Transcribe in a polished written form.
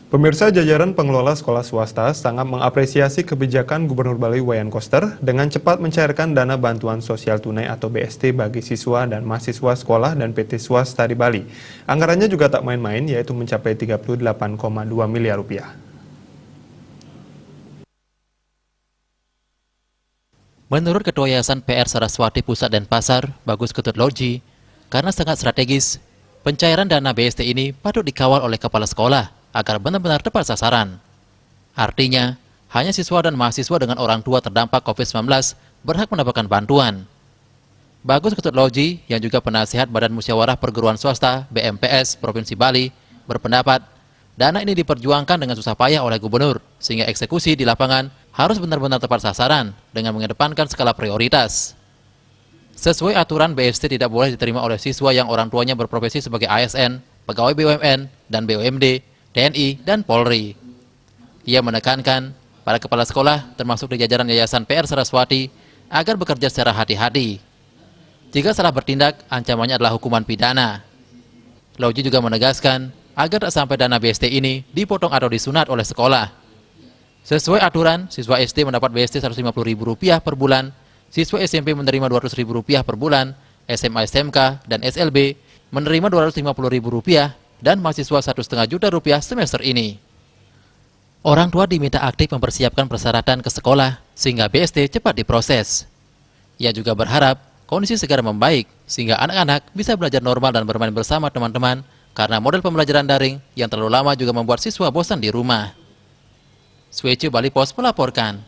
Pemirsa, jajaran pengelola sekolah swasta sangat mengapresiasi kebijakan Gubernur Bali Wayan Koster dengan cepat mencairkan dana bantuan sosial tunai atau BST bagi siswa dan mahasiswa sekolah dan PT swasta di Bali. Anggarannya juga tak main-main, yaitu mencapai 38,2 miliar rupiah. Menurut Ketua Yayasan PR Saraswati Pusat dan Pasar, Bagus Ketut Loji, karena sangat strategis, pencairan dana BST ini patut dikawal oleh kepala sekolah agar benar-benar tepat sasaran. Artinya, hanya siswa dan mahasiswa dengan orang tua terdampak COVID-19 berhak mendapatkan bantuan. Bagus Ketut Loji, yang juga penasihat Badan Musyawarah Perguruan Swasta BMPS Provinsi Bali, berpendapat dana ini diperjuangkan dengan susah payah oleh gubernur, sehingga eksekusi di lapangan harus benar-benar tepat sasaran dengan mengedepankan skala prioritas. Sesuai aturan, BST tidak boleh diterima oleh siswa yang orang tuanya berprofesi sebagai ASN, pegawai BUMN, dan BUMD, TNI, dan Polri. Ia menekankan para kepala sekolah, termasuk di jajaran Yayasan PR Saraswati, agar bekerja secara hati-hati. Jika salah bertindak, ancamannya adalah hukuman pidana. Loji juga menegaskan agar tak sampai dana BST ini dipotong atau disunat oleh sekolah. Sesuai aturan, siswa SD mendapat BST Rp150.000 per bulan, siswa SMP menerima Rp200.000 per bulan, SMA SMK dan SLB menerima Rp250.000, dan mahasiswa Rp1,5 juta semester ini. Orang tua diminta aktif mempersiapkan persyaratan ke sekolah sehingga BST cepat diproses. Ia juga berharap kondisi segera membaik sehingga anak-anak bisa belajar normal dan bermain bersama teman-teman karena model pembelajaran daring yang terlalu lama juga membuat siswa bosan di rumah. Swece Bali Pos melaporkan.